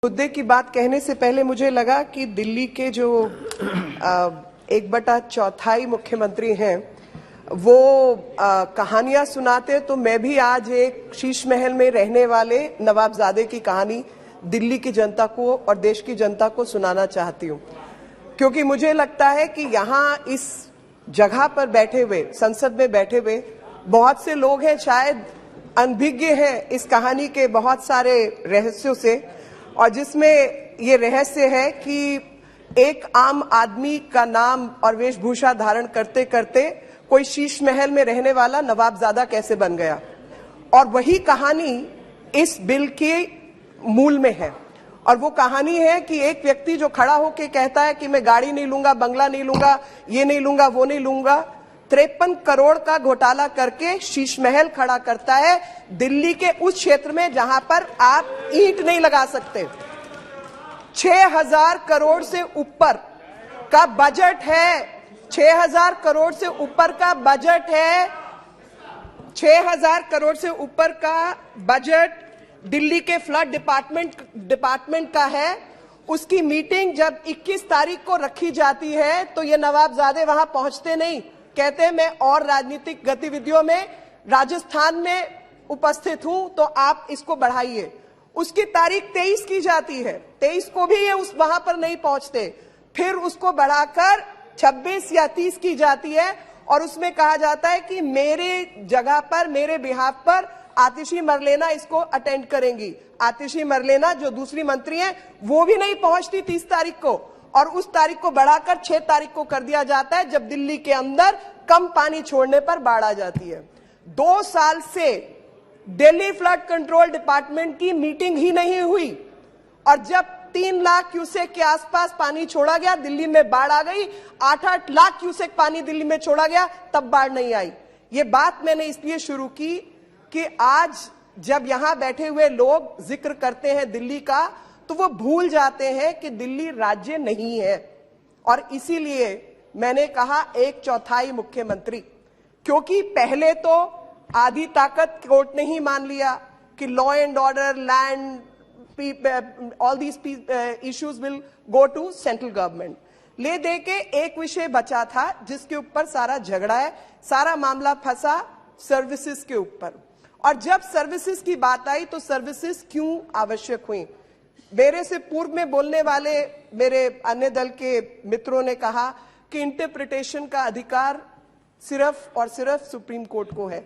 मुद्दे की बात कहने से पहले मुझे लगा कि दिल्ली के जो 1/4 मुख्यमंत्री हैं वो कहानियां सुनाते, तो मैं भी आज एक शीश महल में रहने वाले नवाबजादे की कहानी दिल्ली की जनता को और देश की जनता को सुनाना चाहती हूं, क्योंकि मुझे लगता है कि यहाँ इस जगह पर बैठे हुए, संसद में बैठे हुए बहुत से लोग हैं शायद अनभिज्ञ हैं इस कहानी के बहुत सारे रहस्यों से, और जिसमें ये रहस्य है कि एक आम आदमी का नाम और वेशभूषा धारण करते करते कोई शीश महल में रहने वाला नवाबजादा कैसे बन गया। और वही कहानी इस बिल के मूल में है। और वो कहानी है कि एक व्यक्ति जो खड़ा होकर कहता है कि मैं गाड़ी नहीं लूंगा, बंगला नहीं लूंगा, ये नहीं लूंगा, वो नहीं लूंगा, 53 करोड़ का घोटाला करके शीश महल खड़ा करता है दिल्ली के उस क्षेत्र में जहां पर आप ईंट नहीं लगा सकते। 6000 करोड़ से ऊपर का बजट है, 6000 करोड़ से ऊपर का बजट है, 6000 करोड़ से ऊपर का बजट दिल्ली के फ्लड डिपार्टमेंट का है। उसकी मीटिंग जब 21 तारीख को रखी जाती है तो ये नवाबजादे वहां पहुंचते नहीं, कहते हैं मैं और राजनीतिक गतिविधियों में राजस्थान में उपस्थित हूं, तो आप इसको बढ़ाइए। उसकी तारीख 23 की जाती है, 23 को भी ये उस वहां पर नहीं पहुंचते, फिर उसको बढ़ाकर 26 या 30 की जाती है और उसमें कहा जाता है कि मेरे जगह पर, मेरे बिहाफ पर आतिशी मरलेना इसको अटेंड करेंगी। आतिशी मरलेना जो दूसरी मंत्री हैं वो भी नहीं पहुंचती 30 तारीख को, और उस तारीख को बढ़ाकर 6 तारीख को कर दिया जाता है जब दिल्ली के अंदर कम पानी छोड़ने पर बाढ़ आ जाती है। 2 साल से दिल्ली फ्लड कंट्रोल डिपार्टमेंट की मीटिंग ही नहीं हुई, और जब 3 लाख क्यूसेक के आसपास पानी छोड़ा गया, दिल्ली में बाढ़ आ गई, 8-8 लाख क्यूसेक पानी दिल्ली में छोड़ा गया, तब बाढ़ नहीं आई। ये बात मैंने इसलिए शुरू की कि आज जब यहां बैठे हुए लोग जिक्र करते हैं दिल्ली का, तो वो भूल जाते हैं कि दिल्ली राज्य नहीं है। और इसीलिए मैंने कहा 1/4 मुख्यमंत्री, क्योंकि पहले तो आधी ताकत कोर्ट ने ही मान लिया कि law and order, land, all these issues will go to central government. ले दे के एक विषय बचा था जिसके ऊपर सारा झगड़ा है, सारा मामला फंसा सर्विसेज के ऊपर। और जब सर्विसेज की बात आई तो सर्विसेज क्यों आवश्यक हुई, मेरे से पूर्व में बोलने वाले मेरे अन्य दल के मित्रों ने कहा कि इंटरप्रिटेशन का अधिकार सिर्फ और सिर्फ सुप्रीम कोर्ट को है।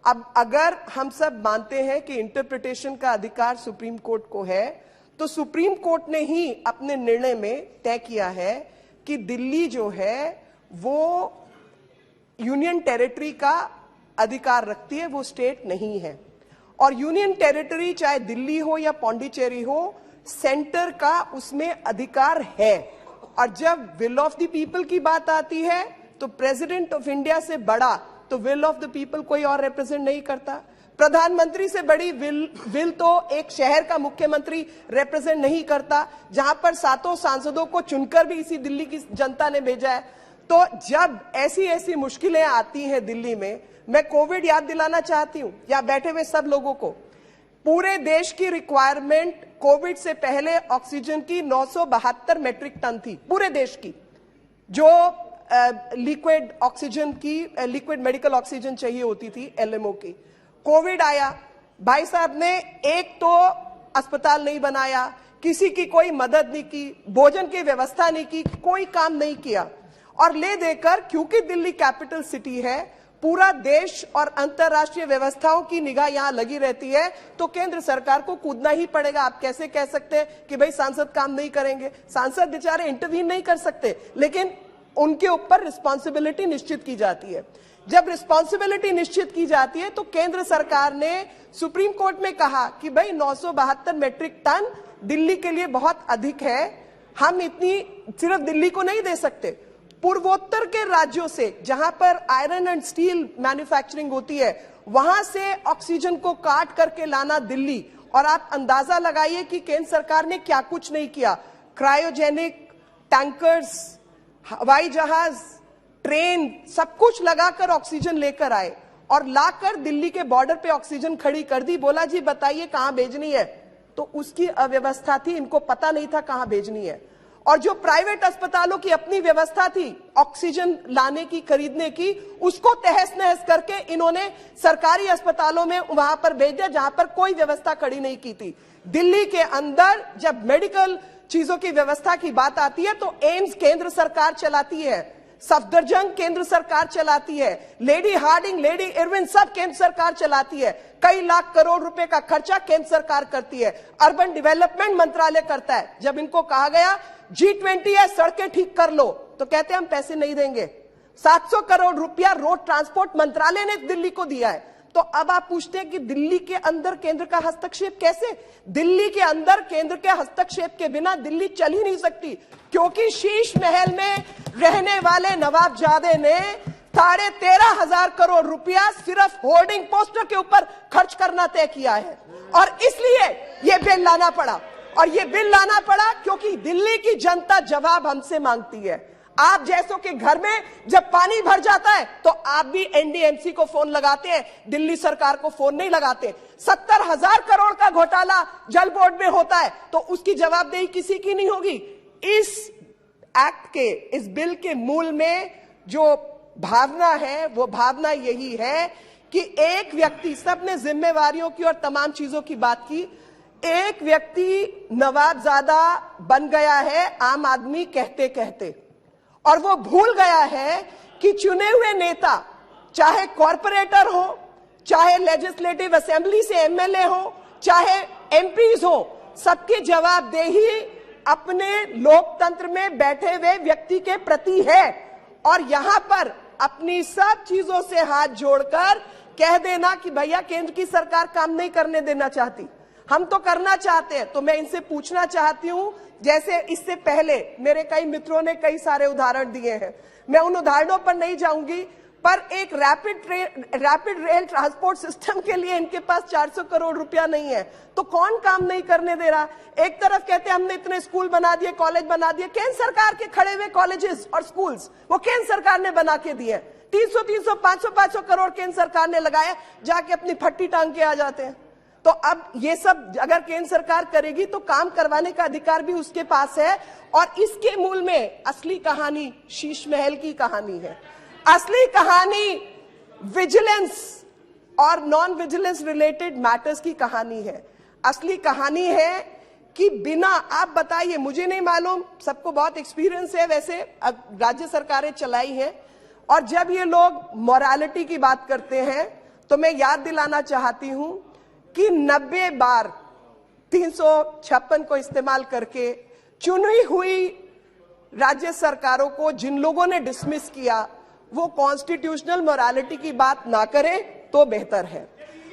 अब अगर हम सब मानते हैं कि इंटरप्रिटेशन का अधिकार सुप्रीम कोर्ट को है, तो सुप्रीम कोर्ट ने ही अपने निर्णय में तय किया है कि दिल्ली जो है वो यूनियन टेरिटरी का अधिकार रखती है, वो स्टेट नहीं है। और यूनियन टेरिटरी चाहे दिल्ली हो या पौंडीचेरी हो, सेंटर का उसमें अधिकार है। और जब विल ऑफ द पीपल की बात आती है तो प्रेसिडेंट ऑफ इंडिया से बड़ा तो विल ऑफ द पीपल कोई और रिप्रेजेंट नहीं करता। प्रधानमंत्री से बड़ी विल तो एक शहर का मुख्यमंत्री रिप्रेजेंट नहीं करता, जहां पर 7 सांसदों को चुनकर भी इसी दिल्ली की जनता ने भेजा है। तो जब ऐसी ऐसी मुश्किलें आती हैं दिल्ली में, मैं कोविड याद दिलाना चाहती हूं या बैठे हुए सब लोगों को, पूरे देश की रिक्वायरमेंट कोविड से पहले ऑक्सीजन की 972 मेट्रिक टन थी, पूरे देश की, जो लिक्विड ऑक्सीजन की, लिक्विड मेडिकल ऑक्सीजन चाहिए होती थी एलएमओ की। कोविड आया, भाई साहब ने एक तो अस्पताल नहीं बनाया, किसी की कोई मदद नहीं की, भोजन की व्यवस्था नहीं की, कोई काम नहीं किया। और ले देकर, क्योंकि दिल्ली कैपिटल सिटी है, पूरा देश और अंतरराष्ट्रीय व्यवस्थाओं की निगाह यहां लगी रहती है, तो केंद्र सरकार को कूदना ही पड़ेगा। आप कैसे कह सकते हैं कि भाई सांसद काम नहीं करेंगे? सांसद बेचारे इंटरवीन नहीं कर सकते, लेकिन उनके ऊपर रिस्पॉन्सिबिलिटी निश्चित की जाती है। जब रिस्पॉन्सिबिलिटी निश्चित की जाती है तो केंद्र सरकार ने सुप्रीम कोर्ट में कहा कि भाई 972 मेट्रिक टन दिल्ली के लिए बहुत अधिक है, हम इतनी सिर्फ दिल्ली को नहीं दे सकते, पूर्वोत्तर के राज्यों से जहां पर आयरन एंड स्टील मैन्युफैक्चरिंग होती है, वहां से ऑक्सीजन को काट करके लाना दिल्ली। और आप अंदाजा लगाइए कि केंद्र सरकार ने क्या कुछ नहीं किया। क्रायोजेनिक टैंकर्स, हवाई जहाज, ट्रेन, सब कुछ लगाकर ऑक्सीजन लेकर आए और लाकर दिल्ली के बॉर्डर पे ऑक्सीजन खड़ी कर दी। बोला जी बताइए कहां भेजनी है, तो उसकी अव्यवस्था थी, इनको पता नहीं था कहां भेजनी है। और जो प्राइवेट अस्पतालों की अपनी व्यवस्था थी ऑक्सीजन लाने की, खरीदने की, उसको तहस नहस करके इन्होंने सरकारी अस्पतालों में वहां पर भेज दिया जहां पर कोई व्यवस्था खड़ी नहीं की थी। दिल्ली के अंदर जब मेडिकल चीजों की व्यवस्था की बात आती है तो एम्स केंद्र सरकार चलाती है, सफदरजंग केंद्र सरकार चलाती है, लेडी हार्डिंग, लेडी इरविन सब केंद्र सरकार चलाती है। कई लाख करोड़ रुपए का खर्चा केंद्र सरकार करती है, अर्बन डेवलपमेंट मंत्रालय करता है। जब इनको कहा गया G20 है, सड़कें ठीक कर लो, तो कहते हैं हम पैसे नहीं देंगे। 700 करोड़ रुपया रोड ट्रांसपोर्ट मंत्रालय ने दिल्ली को दिया है। तो अब आप पूछते हैं कि दिल्ली के अंदर केंद्र का हस्तक्षेप कैसे? दिल्ली के अंदर केंद्र के हस्तक्षेप के बिना दिल्ली चल ही नहीं सकती, क्योंकि शीश महल में रहने वाले नवाबजादे ने 13,500 करोड़ रुपया सिर्फ होर्डिंग पोस्टर के ऊपर खर्च करना तय किया है। और इसलिए यह बिल लाना पड़ा, और यह बिल लाना पड़ा क्योंकि दिल्ली की जनता जवाब हमसे मांगती है। आप जैसों के घर में जब पानी भर जाता है तो आप भी एनडीएमसी को फोन लगाते हैं, दिल्ली सरकार को फोन नहीं लगाते। 70,000 करोड़ का घोटाला जल बोर्ड में होता है तो उसकी जवाबदेही किसी की नहीं होगी। इस एक्ट के, इस बिल के मूल में जो भावना है वो भावना यही है कि एक व्यक्ति, सबने जिम्मेवारियों की और तमाम चीजों की बात की, एक व्यक्ति नवाबजादा बन गया है आम आदमी कहते कहते, और वो भूल गया है कि चुने हुए नेता, चाहे कॉरपोरेटर हो, चाहे लेजिस्लेटिव असेंबली से एमएलए हो, चाहे एमपीज हो, सबकी जवाबदेही अपने लोकतंत्र में बैठे हुए व्यक्ति के प्रति है। और यहां पर अपनी सब चीजों से हाथ जोड़कर कह देना कि भैया केंद्र की सरकार काम नहीं करने देना चाहती, हम तो करना चाहते हैं। तो मैं इनसे पूछना चाहती हूं, जैसे इससे पहले मेरे कई मित्रों ने कई सारे उदाहरण दिए हैं, मैं उन उदाहरणों पर नहीं जाऊंगी, पर एक रैपिड रेल ट्रांसपोर्ट सिस्टम के लिए इनके पास 400 करोड़ रुपया नहीं है, तो कौन काम नहीं करने दे रहा? एक तरफ कहते हैं हमने इतने स्कूल बना दिए, कॉलेज बना दिए, केंद्र सरकार के खड़े हुए कॉलेजेस और स्कूल्स वो केंद्र सरकार ने बना के दिए। 300 500 करोड़ केंद्र सरकार ने लगाया, जाके अपनी फट्टी टांग के आ जाते हैं। तो अब ये सब अगर केंद्र सरकार करेगी तो काम करवाने का अधिकार भी उसके पास है। और इसके मूल में असली कहानी शीश महल की कहानी है। असली कहानी विजिलेंस और नॉन विजिलेंस रिलेटेड मैटर्स की कहानी है। असली कहानी है कि बिना, आप बताइए, मुझे नहीं मालूम, सबको बहुत एक्सपीरियंस है, वैसे राज्य सरकारें चलाई हैं, और जब ये लोग मोरालिटी की बात करते हैं तो मैं याद दिलाना चाहती हूं कि 90 बार 356 को इस्तेमाल करके चुनी हुई राज्य सरकारों को जिन लोगों ने डिसमिस किया, वो कॉन्स्टिट्यूशनल मोरालिटी की बात ना करें तो बेहतर है।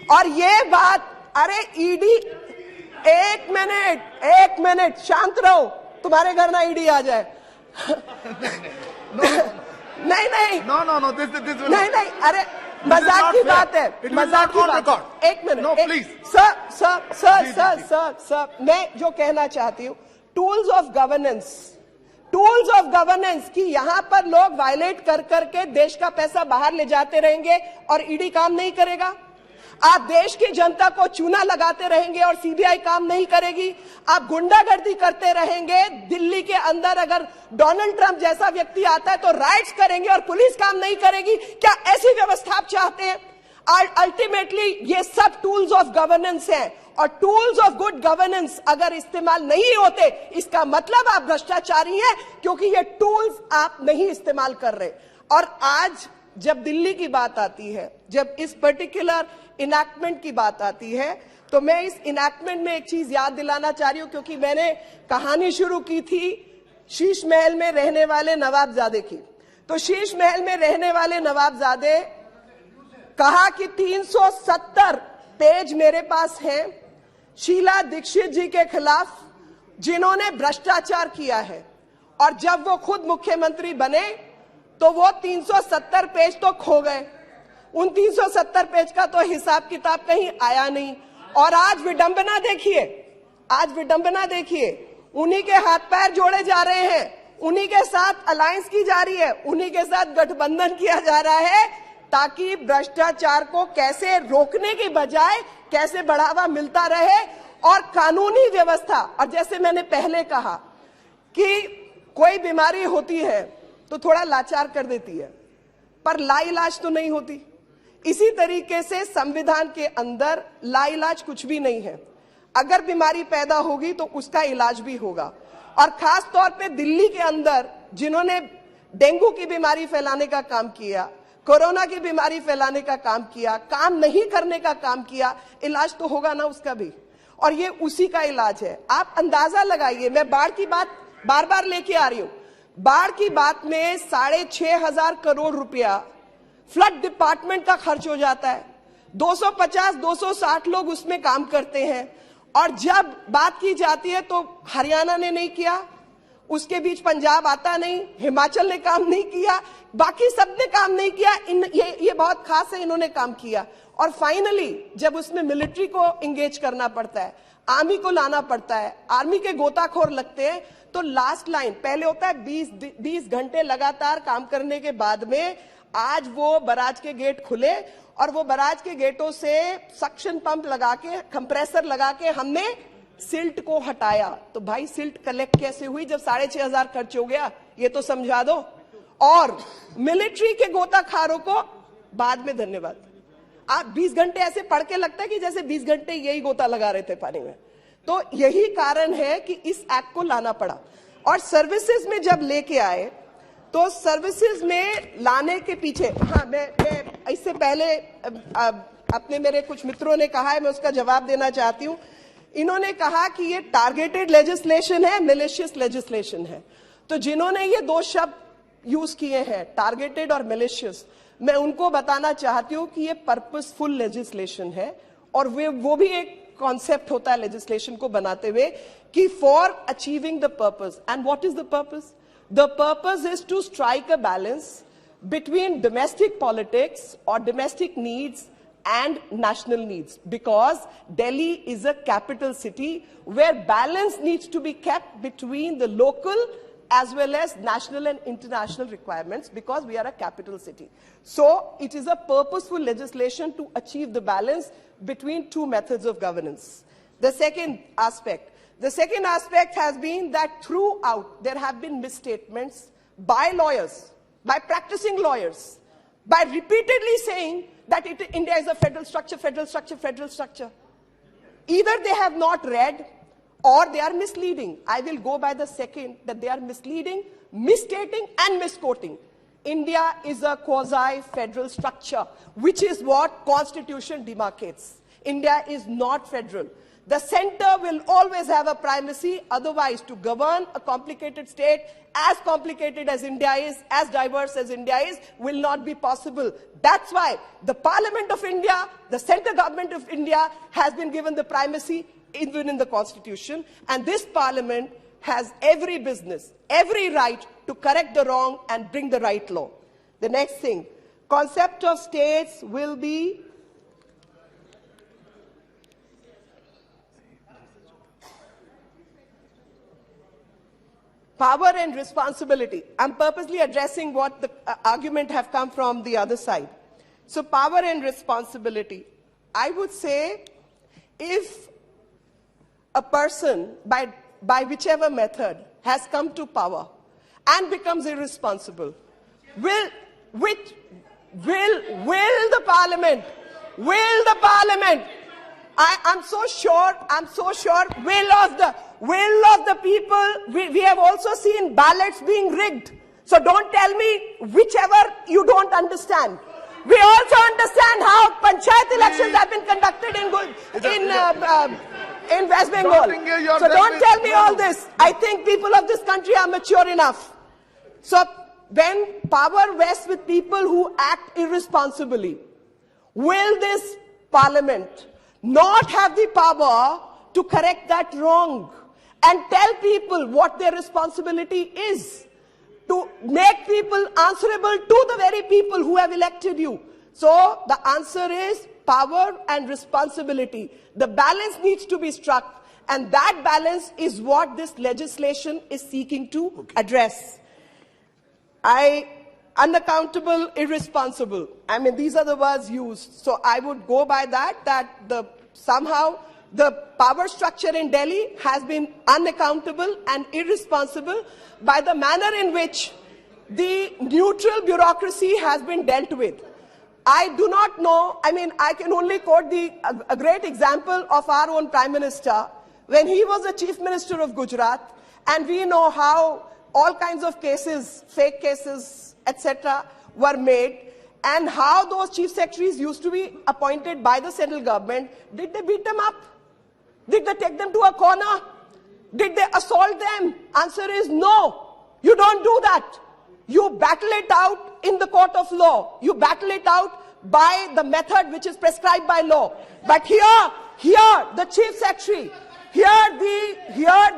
और ये बात, अरे ईडी, एक मिनट शांत रहो, तुम्हारे घर ना ईडी आ जाए। नहीं, अरे मजाक की बात है, मजाक की बात। एक मिनट, सर, मैं जो कहना चाहती हूँ, टूल्स ऑफ गवर्नेंस की यहां पर लोग वायलेट कर करके देश का पैसा बाहर ले जाते रहेंगे और ईडी काम नहीं करेगा। आप देश की जनता को चूना लगाते रहेंगे और सीबीआई काम नहीं करेगी। आप गुंडागर्दी करते रहेंगे। दिल्ली के अंदर अगर डोनाल्ड ट्रंप जैसा व्यक्ति आता है तो राइट्स करेंगे और पुलिस काम नहीं करेगी। क्या ऐसी व्यवस्था आप चाहते हैं? अल्टीमेटली ये सब टूल्स ऑफ गवर्नेंस हैं, और टूल्स ऑफ गुड गवर्नेंस अगर इस्तेमाल नहीं होते, इसका मतलब आप भ्रष्टाचारी हैं, क्योंकि ये टूल्स आप नहीं इस्तेमाल कर रहे। और आज जब दिल्ली की बात आती है, जब इस पर्टिकुलर इनैक्टमेंट की बात आती है, तो मैं इस इनैक्टमेंट में एक चीज याद दिलाना चाह रही हूं, क्योंकि मैंने कहानी शुरू की थी शीश महल में रहने वाले नवाबजादे की। तो शीश महल में रहने वाले नवाबजादे कहा कि 370 पेज मेरे पास है शीला दीक्षित जी के खिलाफ, जिन्होंने भ्रष्टाचार किया है। और जब वो खुद मुख्यमंत्री बने तो वो 370 पेज तो खो गए, उन 370 पेज का तो हिसाब किताब कहीं आया नहीं। और आज विडंबना देखिए, उन्हीं के हाथ पैर जोड़े जा रहे हैं, उन्हीं के साथ अलायंस की जा रही है, उन्हीं के साथ गठबंधन किया जा रहा है, ताकि भ्रष्टाचार को कैसे रोकने की बजाय कैसे बढ़ावा मिलता रहे और कानूनी व्यवस्था, और जैसे मैंने पहले कहा कि कोई बीमारी होती है तो थोड़ा लाचार कर देती है, पर लाइलाज तो नहीं होती। इसी तरीके से संविधान के अंदर लाइलाज कुछ भी नहीं है। अगर बीमारी पैदा होगी तो उसका इलाज भी होगा। और खास तौर पे दिल्ली के अंदर जिन्होंने डेंगू की बीमारी फैलाने का काम किया, कोरोना की बीमारी फैलाने का काम किया, काम नहीं करने का काम किया, इलाज तो होगा ना उसका भी, और ये उसी का इलाज है। आप अंदाजा लगाइए, मैं बाढ़ की बात बार बार लेके आ रही हूं। बाढ़ की बात में 6,500 करोड़ रुपया फ्लड डिपार्टमेंट का खर्च हो जाता है। 250-260 लोग उसमें काम करते हैं, और जब बात की जाती है तो हरियाणा ने नहीं किया, उसके बीच पंजाब आता नहीं, हिमाचल ने काम नहीं किया, बाकी सब ने काम नहीं किया। ये बहुत खास है, इन्होंने काम किया। और फाइनली जब उसमें मिलिट्री को एंगेज करना पड़ता है, आर्मी को लाना पड़ता है, आर्मी के गोताखोर लगते हैं, तो लास्ट लाइन पहले होता है 20 घंटे लगातार काम करने के बाद में आज वो बराज के गेट खुले, और वो बराज के गेटों से सक्शन पंप लगा के, कंप्रेसर लगा के हमने सिल्ट को हटाया। तो भाई सिल्ट कलेक्ट कैसे हुई जब 6,500 खर्च हो गया, ये तो समझा दो। और मिलिट्री के गोताखारों को बाद में धन्यवाद। आप 20 घंटे ऐसे पढ़ के लगता है कि जैसे 20 घंटे यही गोता लगा रहे थे पानी में। तो यही कारण है कि इस एक्ट को लाना पड़ा। और सर्विसेज में जब लेके आए तो सर्विसेज में लाने के पीछे, हाँ मैं इससे पहले अपने मेरे कुछ मित्रों ने कहा है, मैं उसका जवाब देना चाहती हूं। इन्होंने कहा कि ये टारगेटेड लेजिस्लेशन है, मिलिशियस लेजिस्लेशन है। तो जिन्होंने ये दो शब्द यूज किए हैं, टारगेटेड और मिलिशियस, मैं उनको बताना चाहती हूं कि ये पर्पसफुल लेजिस्लेशन है। और वो भी एक कॉन्सेप्ट होता है लेजिस्लेशन को बनाते हुए कि for achieving the purpose. And what is the purpose? The purpose is to strike a balance between domestic politics or domestic needs and national needs, because Delhi is a capital city where balance needs to be kept between the local as well as national and international requirements, because we are a capital city. So it is a purposeful legislation to achieve the balance between two methods of governance. The second aspect has been that throughout there have been misstatements by lawyers, by practicing lawyers, by repeatedly saying that India is a federal structure, federal structure, federal structure. Either they have not read or they are misleading. I will go by the second, that they are misleading, misstating and misquoting. India is a quasi-federal structure, which is what Constitution demarcates. India is not federal. The center will always have a primacy, otherwise to govern a complicated state as complicated as India is, as diverse as India is, will not be possible. That's why the Parliament of India, the central government of India has been given the primacy even in the Constitution, and this Parliament has every business, every right to correct the wrong and bring the right law. The next thing, concept of states will be power and responsibility. I'm purposely addressing what the argument have come from the other side. So power and responsibility. I would say if a person, by whichever method, has come to power and becomes irresponsible, will the parliament, I'm so sure, will of the people, we have also seen ballots being rigged. So don't tell me whichever you don't understand. We also understand how panchayat elections have been conducted in West Bengal. So don't tell me all this. I think people of this country are mature enough. So when power vests with people who act irresponsibly, will this parliament not have the power to correct that wrong and tell people what their responsibility is, to make people answerable to the very people who have elected you? So the answer is power and responsibility. The balance needs to be struck, and that balance is what this legislation is seeking to address. Unaccountable, irresponsible. I mean, these are the words used. So I would go by that somehow the power structure in Delhi has been unaccountable and irresponsible by the manner in which the neutral bureaucracy has been dealt with. I do not know, I can only quote a great example of our own Prime Minister when he was the Chief Minister of Gujarat, and we know how all kinds of cases, fake cases, etc. were made, and how those chief secretaries used to be appointed by the central government. Did they beat them up? Did they take them to a corner? Did they assault them? Answer is no. You don't do that. You battle it out in the court of law. You battle it out by the method which is prescribed by law. But here, the chief secretary, here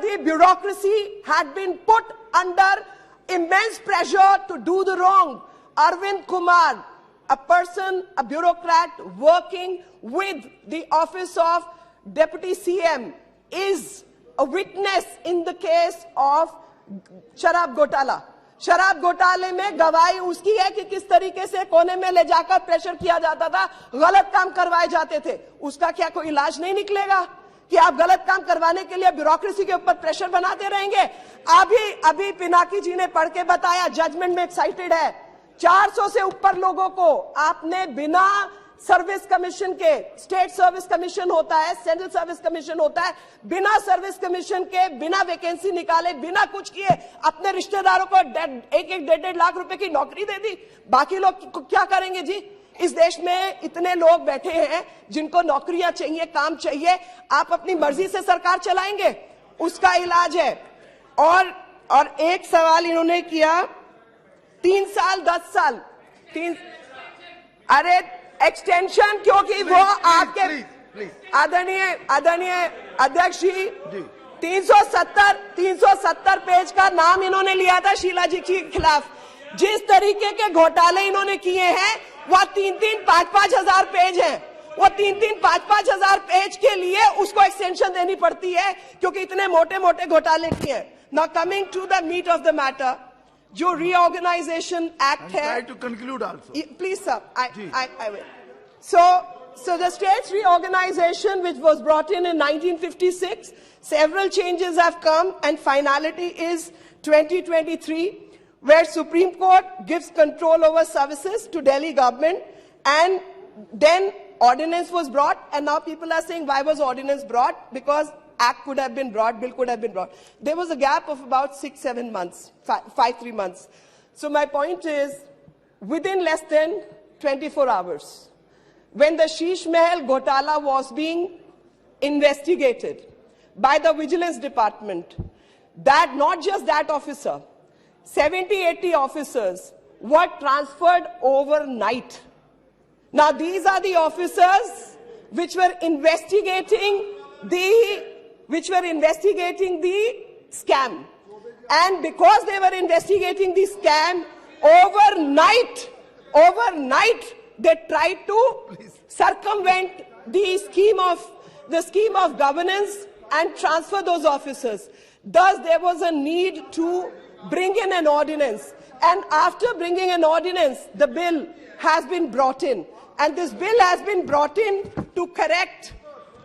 the bureaucracy had been put under immense pressure to do the wrong. Arvind Kumar, a person, a bureaucrat working with the office of Deputy CM, is a witness in the case of शराब घोटाला. शराब घोटाले में गवाही उसकी है कि किस तरीके से कोने में ले जाकर प्रेशर किया जाता था, गलत काम करवाए जाते थे. उसका क्या कोई इलाज नहीं निकलेगा कि आप गलत काम करवाने के लिए ब्यूरोक्रेसी के ऊपर प्रेशर बनाते रहेंगे? अभी पिनाकी जी ने पढ़ के बताया, जजमेंट में एक्साइटेड है. 400 से ऊपर लोगों को आपने बिना सर्विस कमीशन के, स्टेट सर्विस कमीशन होता है, सेंट्रल सर्विस कमीशन होता है, बिना सर्विस कमीशन के, बिना वैकेंसी निकाले, बिना कुछ किए अपने रिश्तेदारों को 1-1.5 लाख रुपए की नौकरी दे दी. बाकी लोग क्या करेंगे जी? इस देश में इतने लोग बैठे हैं जिनको नौकरियां चाहिए, काम चाहिए. आप अपनी मर्जी से सरकार चलाएंगे? उसका इलाज है. और एक सवाल इन्होंने किया, 3 साल 10 साल, अरे एक्सटेंशन, क्योंकि वो आपके आदरणीय अध्यक्ष जी 370 पेज का नाम इन्होंने लिया था शीला जी के खिलाफ. जिस तरीके के घोटाले इन्होंने किए हैं वह 3-3, 5-5 हजार पेज हैं. वो 3-3, 5-5 हजार पेज के लिए उसको एक्सटेंशन देनी पड़ती है क्योंकि इतने मोटे मोटे घोटाले किए. Now coming to the meat of the matter, जो रीऑर्गेनाइजेशन एक्ट है, try to conclude also. Please sir, I will. So the state's reorganization, which was brought in 1956, several changes have come, and finality is 2023, where Supreme Court gives control over services to Delhi government, and then ordinance was brought, and now people are saying, why was ordinance brought? Because act could have been brought, bill could have been brought. There was a gap of about 6-7 months, 5-3 months. So my point is, within less than 24 hours, when the Sheesh Mahal Ghotala was being investigated by the Vigilance Department, that not just that officer, 70-80 officers were transferred overnight. Now these are the officers which were investigating the scam. And because they were investigating the scam, overnight, they tried to circumvent the scheme of governance and transfer those officers. Thus, there was a need to bring in an ordinance. And after bringing an ordinance, the bill has been brought in. And this bill has been brought in to correct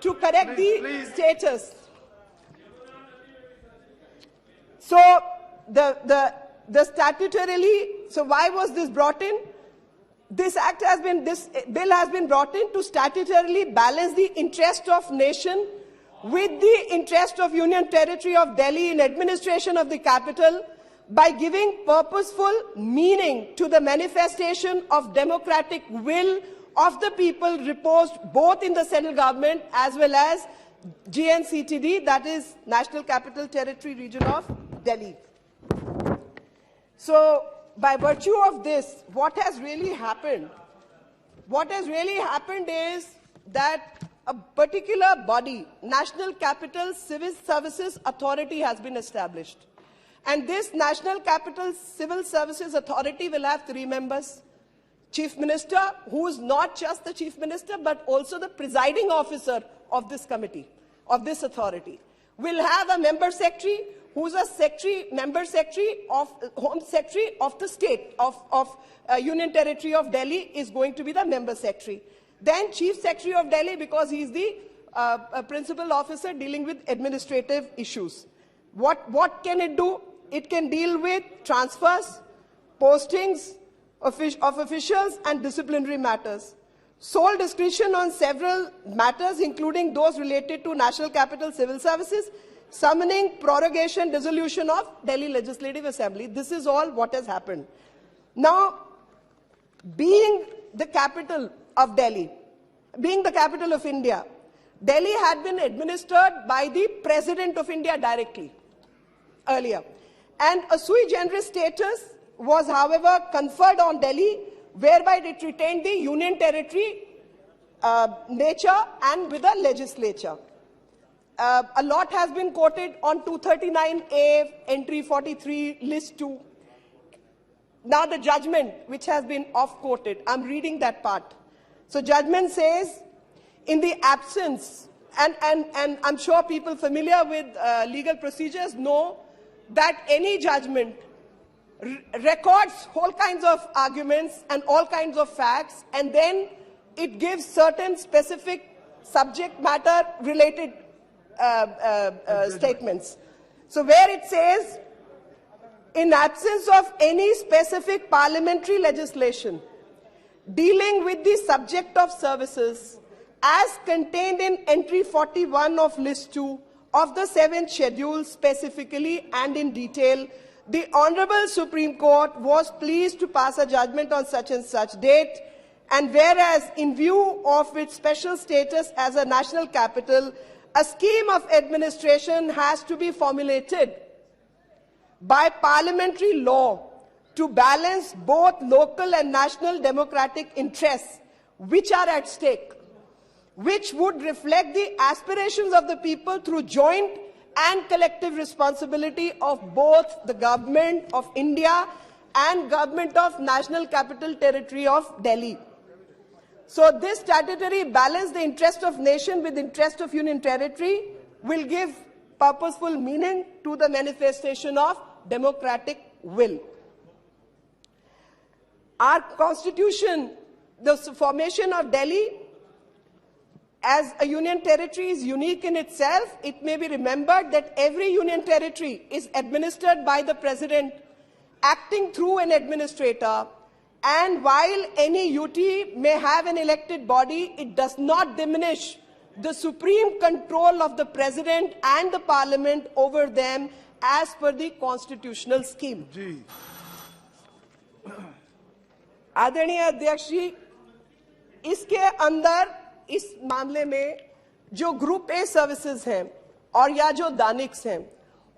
the status. So the statutorily, so why was this brought in? This bill has been brought in to statutorily balance the interest of nation with the interest of Union Territory of Delhi in administration of the capital by giving purposeful meaning to the manifestation of democratic will of the people reposed both in the central government as well as GNCTD, that is National Capital Territory region of Delhi. So, by virtue of this, what has really happened is that a particular body, National Capital Civil Services Authority, has been established. And this National Capital Civil Services Authority will have 3 members. Chief Minister, who is not just the Chief Minister, but also the presiding officer of this committee, of this authority. Will have a member secretary, who's a member secretary of Home Secretary of the state, of Union Territory of Delhi, is going to be the member secretary. Then Chief Secretary of Delhi, because he's the a principal officer dealing with administrative issues. What can it do? It can deal with transfers, postings of officials and disciplinary matters. Sole discretion on several matters, including those related to National Capital Civil Services, summoning, prorogation, dissolution of Delhi Legislative Assembly. This is all what has happened. Now, being the capital of Delhi, being the capital of India, Delhi had been administered by the President of India directly earlier. And a sui generis status was, however, conferred on Delhi, whereby it retained the union territory nature and with a legislature. A lot has been quoted on 239A, entry 43, list 2. Now the judgment, which has been off-quoted, I'm reading that part. So judgment says, in the absence, and I'm sure people familiar with legal procedures know that any judgment records whole kinds of arguments and all kinds of facts, and then it gives certain specific subject matter related statements. So where it says, in absence of any specific parliamentary legislation dealing with the subject of services as contained in entry 41 of list 2 of the 7th schedule specifically and in detail, the Honorable Supreme Court was pleased to pass a judgment on such and such date, and whereas in view of its special status as a national capital, a scheme of administration has to be formulated by parliamentary law to balance both local and national democratic interests which are at stake, which would reflect the aspirations of the people through joint and collective responsibility of both the government of India and government of National Capital Territory of Delhi. So this statutory balance, the interest of nation with interest of union territory, will give purposeful meaning to the manifestation of democratic will. Our constitution, the formation of Delhi as a union territory is unique in itself. It may be remembered that every union territory is administered by the president acting through an administrator, and while any UT may have an elected body, it does not diminish the supreme control of the president and the parliament over them as per the constitutional scheme. आदरणीय अध्यक्ष जी, इसके अंदर इस मामले में जो group A services हैं और या जो दानिक्स हैं,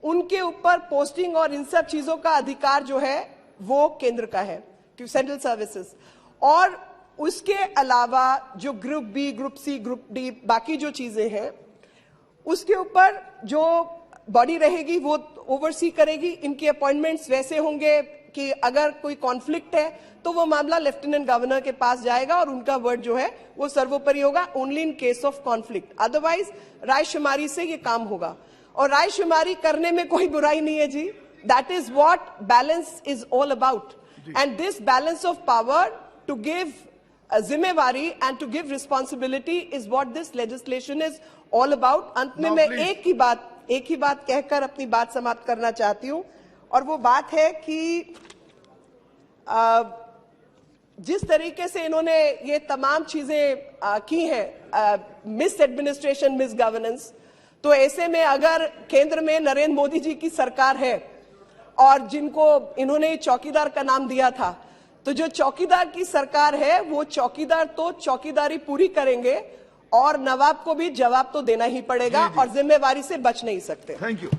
उनके ऊपर पोस्टिंग और इन सब चीजों का अधिकार जो है वो केंद्र का है, सेंट्रल सर्विसेज। और उसके अलावा जो group B, group C, group D, बाकी जो चीजें हैं, उसके ऊपर जो बॉडी रहेगी वो ओवरसी करेगी। इनके अपॉइंटमेंट्स वैसे होंगे कि अगर कोई कॉन्फ्लिक्ट है तो वो मामला लेफ्टिनेंट गवर्नर के पास जाएगा और उनका वर्ड जो है वो सर्वोपरि होगा, only in case of conflict. Otherwise रायशुमारी से ये काम होगा, और रायशुमारी करने में कोई बुराई नहीं है जी। That is what balance is all about, and this balance of power to give जिम्मेवारी and to give responsibility is what this legislation is all about. अंत में मैं एक ही बात कहकर अपनी बात समाप्त करना चाहती हूं, और वो बात है कि जिस तरीके से इन्होंने ये तमाम चीजें की हैं, मिस एडमिनिस्ट्रेशन, मिस गवर्नेंस, तो ऐसे में अगर केंद्र में नरेंद्र मोदी जी की सरकार है और जिनको इन्होंने चौकीदार का नाम दिया था, तो जो चौकीदार की सरकार है वो चौकीदार तो चौकीदारी पूरी करेंगे और नवाब को भी जवाब तो देना ही पड़ेगा और जिम्मेवारी से बच नहीं सकते। Thank you.